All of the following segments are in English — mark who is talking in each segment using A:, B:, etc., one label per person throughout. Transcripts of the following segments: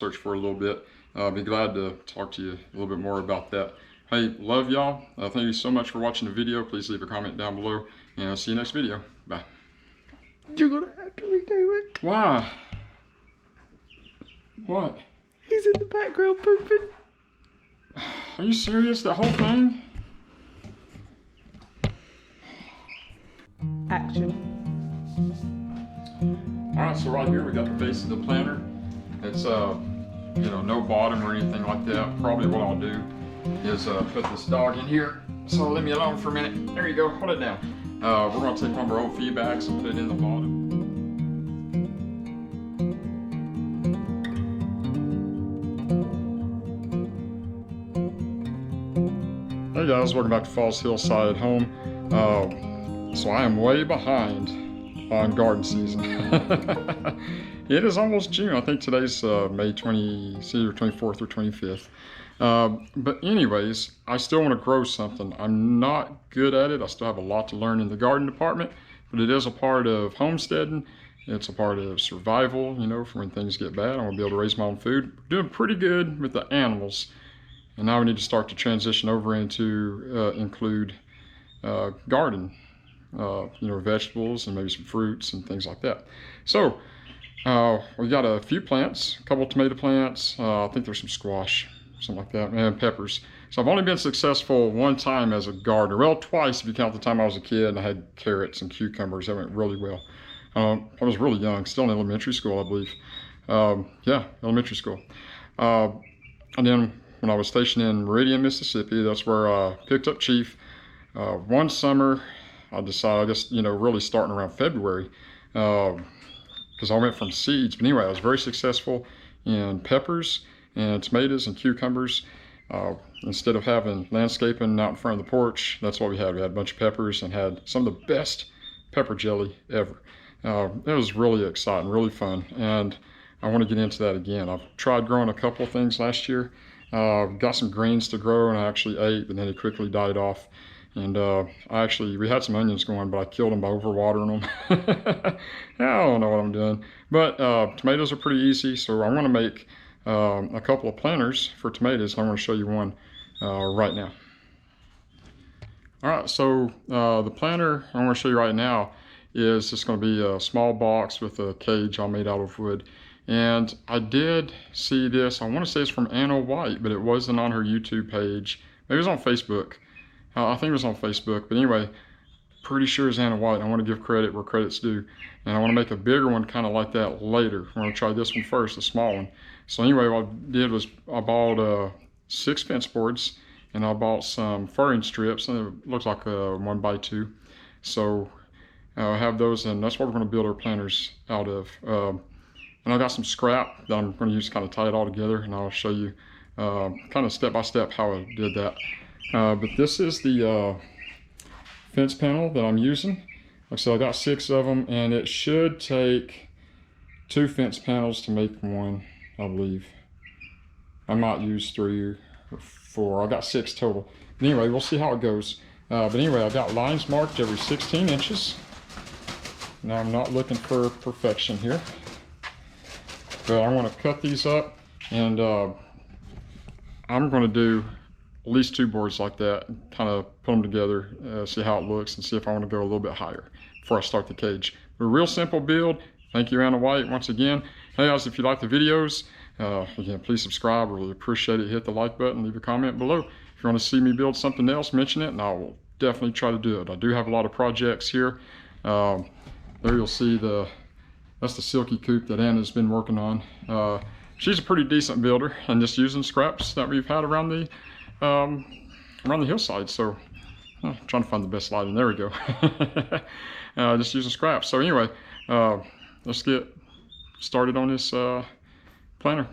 A: search for a little bit. I'll be glad to talk to you a little bit more about that. Hey, love y'all. Thank you so much for watching the video. Please leave a comment down below, and I'll see you next video. Bye.
B: You're gonna have to redo it.
A: Why? What?
B: He's in the background pooping.
A: Are you serious? The whole thing?
B: Action.
A: Alright, so right here we got the base of the planter. It's no bottom or anything like that. Probably what I'll do is put this dog in here. So leave me alone for a minute. There you go, hold it down. We're gonna take one of our old feed bags and put it in the bottom. Hey guys, welcome back to Falls Hillside Home. So I am way behind on garden season. It is almost June. I think today's May 24th or 25th. But anyways, I still want to grow something. I'm not good at it. I still have a lot to learn in the garden department, but it is a part of homesteading. It's a part of survival, for when things get bad. I want to be able to raise my own food. We're doing pretty good with the animals. And now we need to start to transition over into include garden, vegetables and maybe some fruits and things like that. So we got a few plants, a couple of tomato plants. I think there's some squash, something like that, and peppers. So I've only been successful one time as a gardener. Well, twice if you count the time I was a kid and I had carrots and cucumbers. That went really well. I was really young, still in elementary school, I believe. Yeah, elementary school. And then when I was stationed in Meridian, Mississippi, that's where I picked up Chief. One summer, I decided, really starting around February, because I went from seeds. But anyway, I was very successful in peppers and tomatoes and cucumbers. Instead of having landscaping out in front of the porch, that's what we had. We had a bunch of peppers and had some of the best pepper jelly ever. It was really exciting, really fun, and I want to get into that again. I've tried growing a couple of things last year. Got some greens to grow and I actually ate, but then it quickly died off. And we had some onions going, but I killed them by overwatering them. I don't know what I'm doing. But tomatoes are pretty easy, so I want to make a couple of planters for tomatoes. I'm going to show you one right now. All right, so the planter I'm going to show you right now is just going to be a small box with a cage all made out of wood. And I did see this, I want to say it's from Anna White, but it wasn't on her YouTube page. Maybe it was on Facebook. I think it was on Facebook, but anyway, pretty sure it's Anna White. I want to give credit where credit's due. And I want to make a bigger one kind of like that later. I'm going to try this one first, a small one. So anyway, what I did was I bought 6 fence boards, and I bought some furring strips, and it looks like a 1x2. So I have those, and that's what we're going to build our planters out of. And I got some scrap that I'm going to use to kind of tie it all together, and I'll show you kind of step by step how I did that. But this is the fence panel that I'm using. Like I said, I got 6 of them, and it should take 2 fence panels to make one, I believe. I might use 3 or 4. I got 6 total. But anyway, we'll see how it goes. But anyway, I got lines marked every 16 inches. Now I'm not looking for perfection here. But I want to cut these up, and I'm going to do at least 2 boards like that, kind of put them together, see how it looks, and see if I want to go a little bit higher before I start the cage. But a real simple build. Thank you, Anna White, once again. Hey guys, if you like the videos, again, please subscribe. I really appreciate it. Hit the like button, leave a comment below. If you want to see me build something else, mention it, and I will definitely try to do it. I do have a lot of projects here. There you'll see that's the silky coop that Anna's been working on. She's a pretty decent builder, and just using scraps that we've had around the hillside. So I'm trying to find the best lighting. There we go. Just using scraps. So anyway, let's get started on this planter.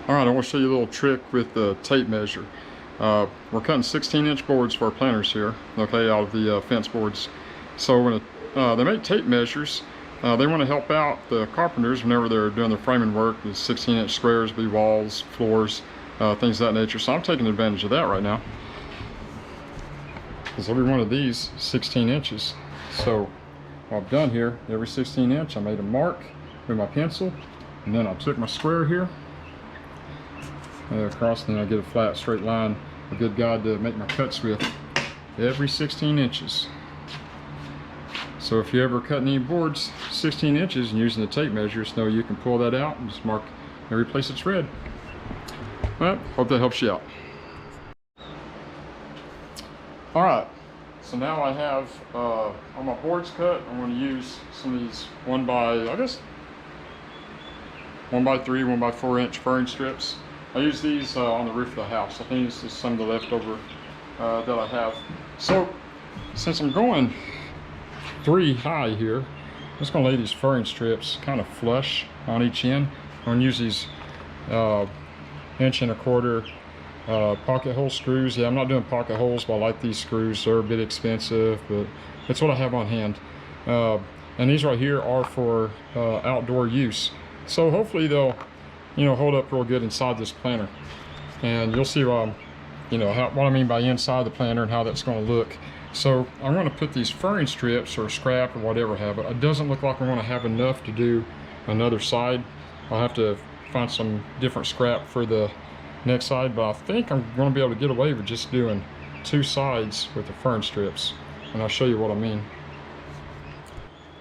A: All right, I want to show you a little trick with the tape measure. We're cutting 16-inch boards for our planters here, okay, out of the fence boards. So when a they make tape measures. They want to help out the carpenters whenever they're doing their framing work. The 16-inch squares, be walls, floors, things of that nature. So I'm taking advantage of that right now, because every one of these 16 inches. So what I've done here, every 16 inch I made a mark with my pencil, and then I took my square here across, and then I get a flat straight line, a good guide to make my cuts with, every 16 inches. So if you ever cut any boards 16 inches and using the tape measure, just know you can pull that out and just mark every place it's red. Well, hope that helps you out. All right, so now I have all my boards cut. I'm going to use some of these 1x3, 1x4 inch furring strips. I use these on the roof of the house. I think this is some of the leftover that I have. So since I'm going 3 high here, I'm just going to lay these furring strips kind of flush on each end. I'm going to use these 1.25 inch pocket hole screws. Yeah, I'm not doing pocket holes, but I like these screws. They're a bit expensive, but that's what I have on hand. And these right here are for outdoor use. So hopefully they'll, hold up real good inside this planter. And you'll see what I mean by inside the planter and how that's going to look. So I'm going to put these furring strips or scrap or whatever have it. It doesn't look like I'm going to have enough to do another side. I'll have to find some different scrap for the next side, but I think I'm going to be able to get away with just doing 2 sides with the furring strips, and I'll show you what I mean.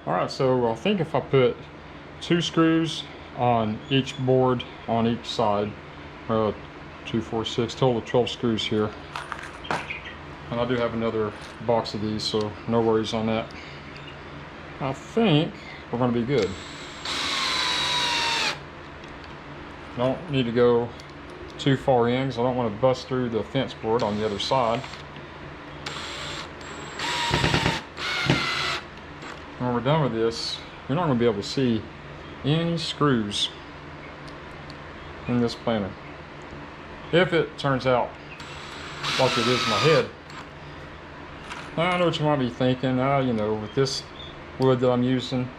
A: Alright, so I think if I put 2 screws on each board on each side, 2, 4, 6, total of 12 screws here. And I do have another box of these, so no worries on that. I think we're going to be good. Don't need to go too far in because I don't want to bust through the fence board on the other side. When we're done with this, you're not going to be able to see any screws in this planter. If it turns out like it is in my head. I know what you might be thinking, with this wood that I'm using,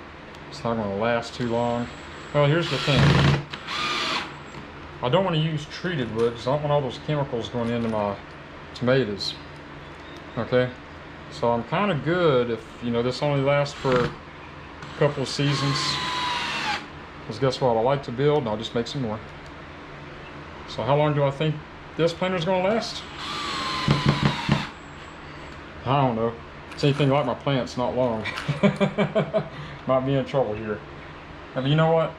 A: it's not going to last too long. Well, here's the thing. I don't want to use treated wood because I don't want all those chemicals going into my tomatoes. Okay? So I'm kind of good if, this only lasts for a couple of seasons. Because guess what? I like to build and I'll just make some more. So how long do I think this planter is going to last? I don't know. It's anything like my plants, not long. Might be in trouble here. And you know what?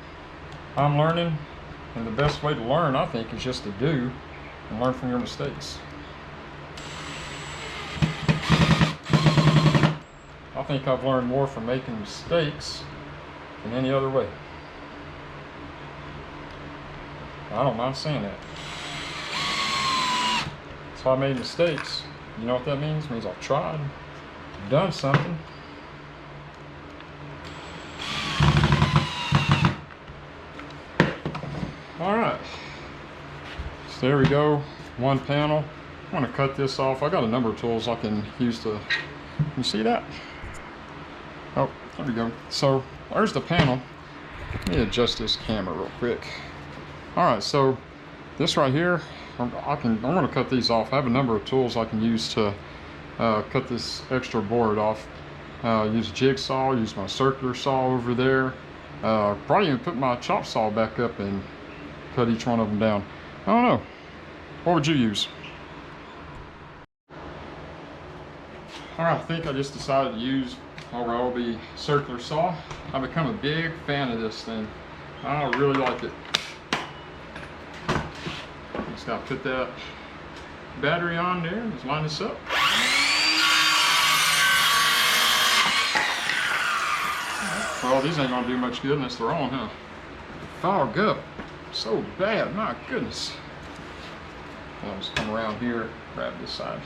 A: I'm learning, and the best way to learn, I think, is just to do and learn from your mistakes. I think I've learned more from making mistakes than any other way. I don't mind saying that. So I made mistakes. You know what that means? It means I've tried, done something. Alright. So there we go. One panel. I'm going to cut this off. I got a number of tools I can use to... You see that? Oh, there we go. So there's the panel. Let me adjust this camera real quick. Alright, so this right here, I'm going to cut these off. I have a number of tools I can use to cut this extra board off. Use a jigsaw, use my circular saw over there. Probably even put my chop saw back up and cut each one of them down. I don't know. What would you use? Alright, I think I just decided to use my Ryobi circular saw. I've become a big fan of this thing. I really like it. Just gotta put that battery on there and just line this up. Well, these ain't gonna do much good unless they're on, huh? Fog up so bad, my goodness. I'll just come around here, grab this side.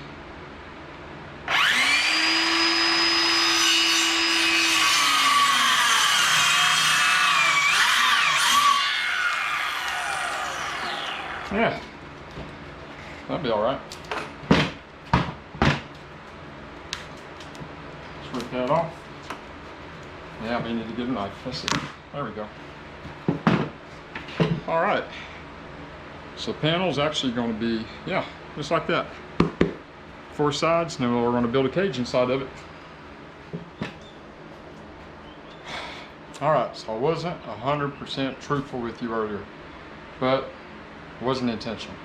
A: Yeah, that'd be all right. Just rip that off. Yeah, I may need to get a knife. Let's see. There we go. All right. So the panel's actually going to be, yeah, just like that. 4 sides. Now we're going to build a cage inside of it. All right, so I wasn't 100% truthful with you earlier, but it wasn't intentional.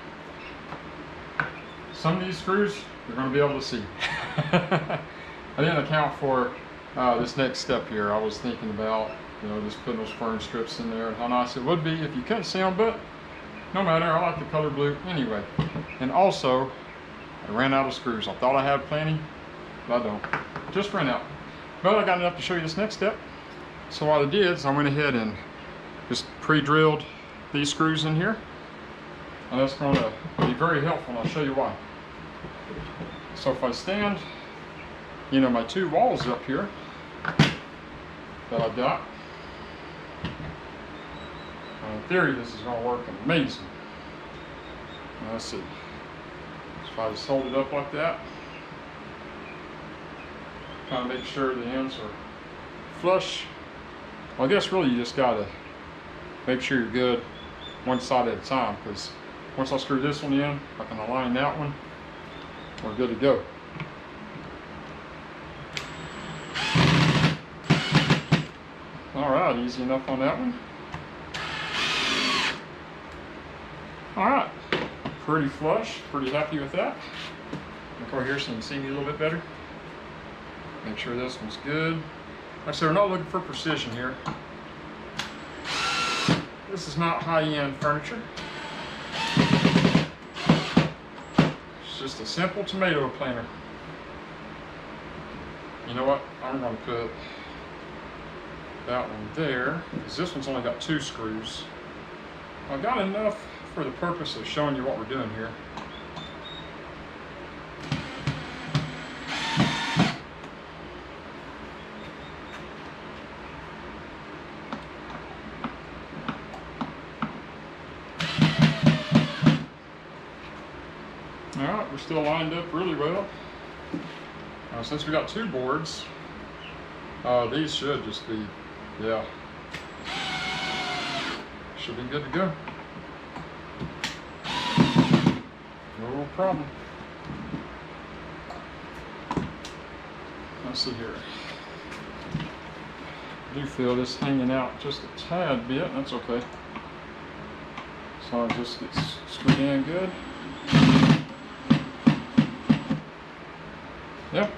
A: Some of these screws you're going to be able to see. I didn't account for this next step here. I was thinking about, you know, just putting those fern strips in there and how nice it would be if you couldn't see them, but no matter, I like the color blue anyway. And also, I ran out of screws. I thought I had plenty, but I don't. Just ran out. But I got enough to show you this next step. So what I did is I went ahead and just pre-drilled these screws in here. And that's going to be very helpful, and I'll show you why. So if I stand, you know, my 2 walls up here that I've got, in theory this is going to work amazing. Now, let's see. So if I just hold it up like that, kind of make sure the ends are flush. Well, I guess really you just got to make sure you're good one side at a time, because once I screw this one in, I can align that one, we're good to go. All right, easy enough on that one. All right, pretty flush, pretty happy with that. Look over here so you can see me a little bit better. Make sure this one's good. Like I said, we're not looking for precision here. This is not high-end furniture. It's just a simple tomato planter. You know what? I'm going to put that one there, because this one's only got 2 screws. I've got enough for the purpose of showing you what we're doing here. Alright, we're still lined up really well. Since we got 2 boards, these should just be, yeah, should be good to go. No problem. Let's see here. I do feel this hanging out just a tad bit. That's okay. So it just gets screwed in good. Yep.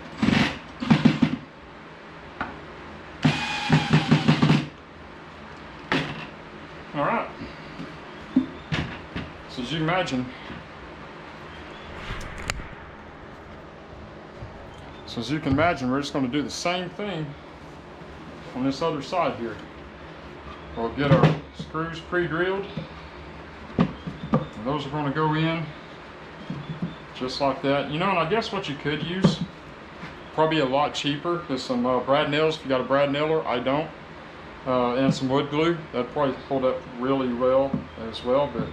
A: All right. So as you can imagine, we're just going to do the same thing on this other side here. We'll get our screws pre-drilled, and those are going to go in just like that. You know, and I guess what you could use, probably a lot cheaper, is some brad nails if you got a brad nailer. I don't. And some wood glue. That'd probably hold up really well as well, but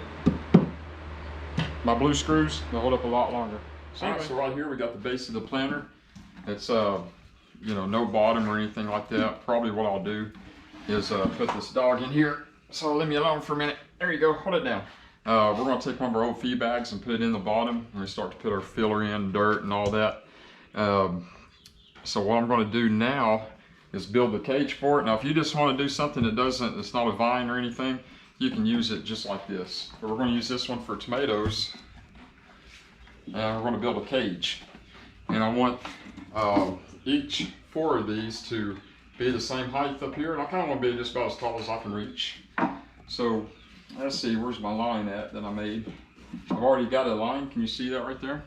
A: my blue screws, they'll hold up a lot longer. So, anyway, so right here we got the base of the planter. It's you know, no bottom or anything like that. Probably what I'll do is put this dog in here. So leave me alone for a minute. There you go, hold it down. We're going to take one of our old feed bags and put it in the bottom, and we start to put our filler in, dirt and all that. So what I'm going to do now is build the cage for it. Now if you just want to do something that it's not a vine or anything, you can use it just like this. But we're going to use this one for tomatoes, and we're going to build a cage. And I want each 4 of these to be the same height up here, and I kind of want to be just about as tall as I can reach. So let's see, where's my line at that I made? I've already got a line. Can you see that right there?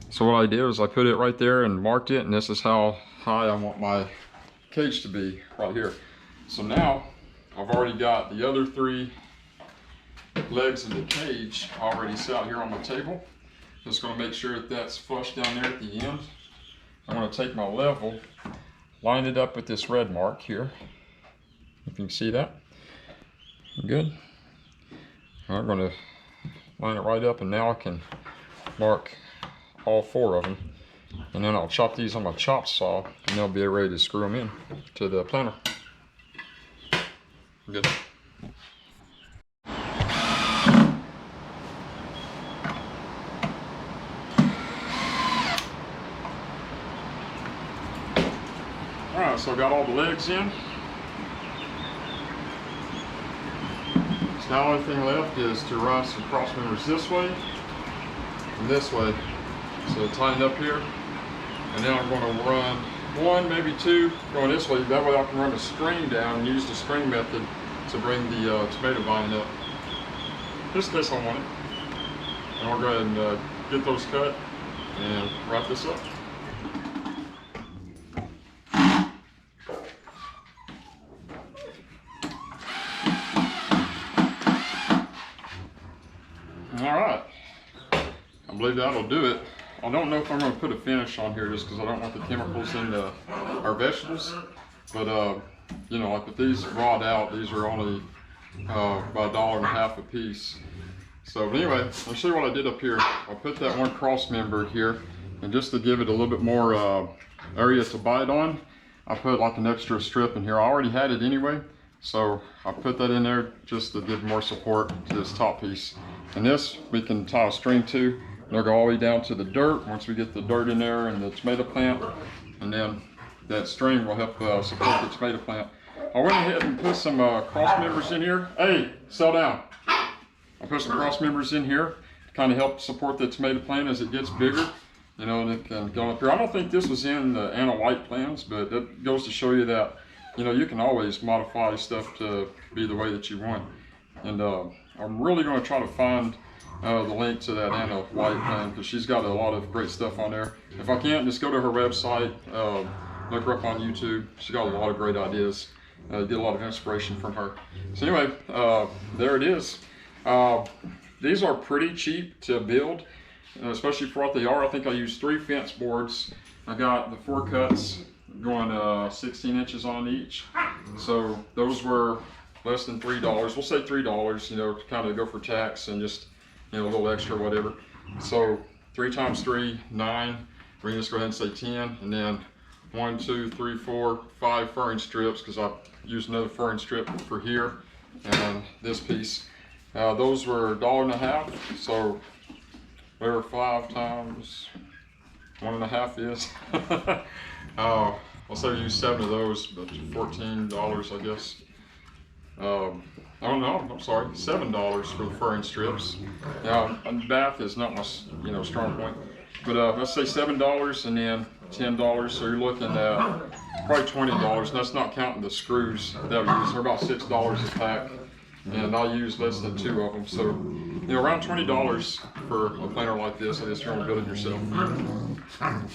A: So what I did was I put it right there and marked it, and this is how high I want my cage to be right here. So now I've already got the other 3 legs of the cage already set here on the table. Just going to make sure that that's flush down there at the end. I'm going to take my level, line it up with this red mark here, if you can see that. Good. I'm going to line it right up, and now I can mark all 4 of them. And then I'll chop these on my chop saw, and they'll be ready to screw them in to the planter. Good. Alright, so I got all the legs in. So now the only thing left is to run some cross members this way and this way. So tighten up here. And then I'm going to run one, maybe two, going this way. That way I can run the string down and use the string method to bring the tomato vine up. Just in case I want it. And I'll go ahead and get those cut and wrap this up. Alright, I believe that'll do it. I don't know if I'm going to put a finish on here just because I don't want the chemicals in our vegetables. But, you know, like with these rawed out, these are only about $1.50 a piece. So, but anyway, I'll show you what I did up here. I put that one cross member here, and just to give it a little bit more area to bite on, I put like an extra strip in here. I already had it anyway, so I put that in there just to give more support to this top piece. And this we can tie a string to. They'll go all the way down to the dirt once we get the dirt in there and the tomato plant, and then that string will help support the tomato plant. I went ahead and put some cross members in here. Hey, settle down. I put some cross members in here to kind of help support the tomato plant as it gets bigger. You know, and it can go up here. I don't think this was in the Anna White plans, but it goes to show you that, you know, you can always modify stuff to be the way that you want. And I'm really going to try to find the link to that Anna White plan, because she's got a lot of great stuff on there. If I can't, just go to her website, look her up on YouTube. She's got a lot of great ideas. Get a lot of inspiration from her. So anyway, there it is. These are pretty cheap to build, especially for what they are. I think I used 3 fence boards. I got the 4 cuts going 16 inches on each. So those were less than $3. We'll say $3, you know, to kind of go for tax and just, you know, a little extra, whatever. So 3 times 3, 9. We're gonna just go ahead and say 10, and then 1, 2, 3, 4, 5 furring strips, because I used another furring strip for here and this piece. Those were $1.50, so whatever 5 times 1.5 is. I'll say we used 7 of those, but $14, I guess. Oh no, I'm sorry, $7 for the furring strips. Now, bath is not my, you know, strong point, but let's say $7 and then $10. So you're looking at probably $20. That's not counting the screws that we use. They're about $6 a pack, and I use less than 2 of them. So, you know, around $20 for a planter like this. I guess you're gonna build it yourself.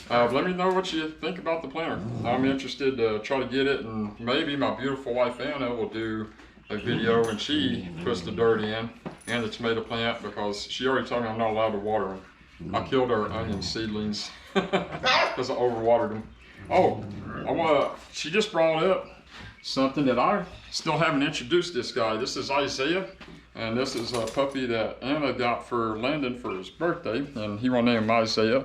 A: Let me know what you think about the planter. I'm interested to try to get it, and maybe my beautiful wife Anna will do a video when she puts the dirt in and the tomato plant, because she already told me I'm not allowed to water them. I killed our onion seedlings because I overwatered them. Oh, she just brought up something that I still haven't introduced this guy. This is Isaiah, and this is a puppy that Anna got for Landon for his birthday, and he will name him Isaiah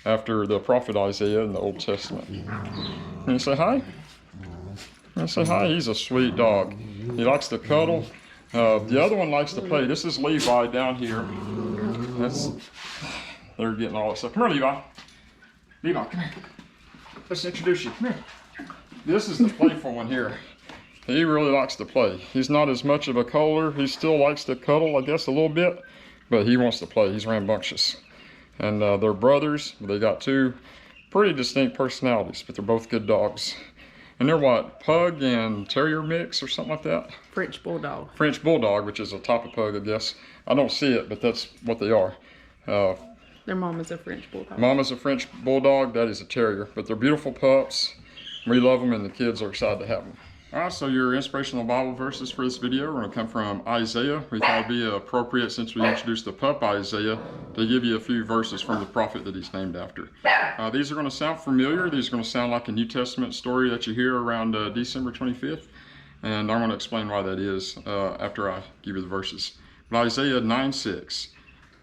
A: after the prophet Isaiah in the Old Testament. Can you say hi? Can you say hi? He's a sweet dog. He likes to cuddle. The other one likes to play. This is Levi down here. They're getting all that stuff. Come here, Levi. Levi, come here. Let's introduce you. Come here. This is the playful one here. He really likes to play. He's not as much of a cuddler. He still likes to cuddle, I guess, a little bit, but he wants to play. He's rambunctious. And they're brothers. They got 2 pretty distinct personalities, but they're both good dogs. And they're what, pug and terrier mix or something like that?
B: French bulldog. French
A: bulldog, which is a type of pug, I guess. I don't see it, but that's what they are.
B: Their mom is a French bulldog.
A: Mama's a French bulldog, that is a terrier. But they're beautiful pups. We love them, and the kids are excited to have them. All right, so your inspirational Bible verses for this video are going to come from Isaiah. We thought it'd be appropriate, since we introduced the pup Isaiah, to give you a few verses from the prophet that he's named after. These are going to sound familiar. These are going to sound like a New Testament story that you hear around December 25th. And I'm going to explain why that is after I give you the verses. But Isaiah 9:6,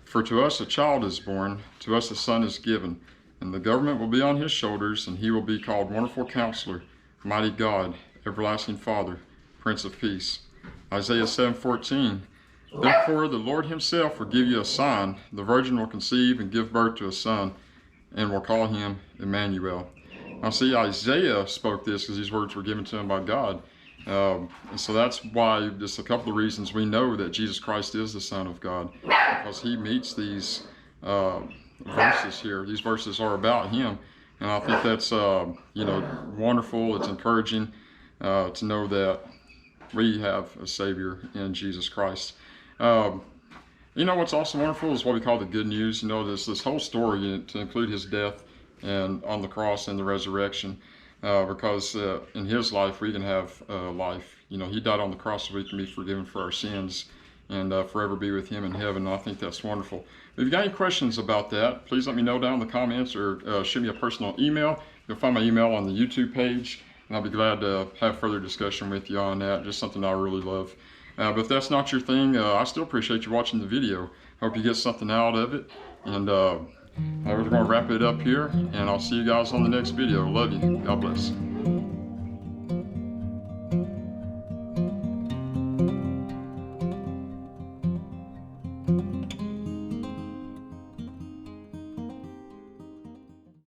A: "For to us a child is born, to us a son is given, and the government will be on his shoulders, and he will be called Wonderful Counselor, Mighty God, Everlasting Father, Prince of Peace. Isaiah 7:14. Therefore the Lord himself will give you a sign. The virgin will conceive and give birth to a son, and will call him Emmanuel. Now see, Isaiah spoke this because these words were given to him by God. And so that's why, just a couple of reasons we know that Jesus Christ is the Son of God, because he meets these verses here. These verses are about him, and I think that's wonderful. It's encouraging to know that we have a Savior in Jesus Christ. What's also wonderful is what we call the good news. This whole story, to include his death and on the cross and the resurrection, because in his life we can have life. He died on the cross so we can be forgiven for our sins and forever be with him in heaven. And I think that's wonderful. If you've got any questions about that, please let me know down in the comments, or shoot me a personal email. You'll find my email on the YouTube page, and I'll be glad to have further discussion with you on that. Just something I really love. But if that's not your thing, I still appreciate you watching the video. Hope you get something out of it. And we're going to wrap it up here, and I'll see you guys on the next video. Love you. God bless.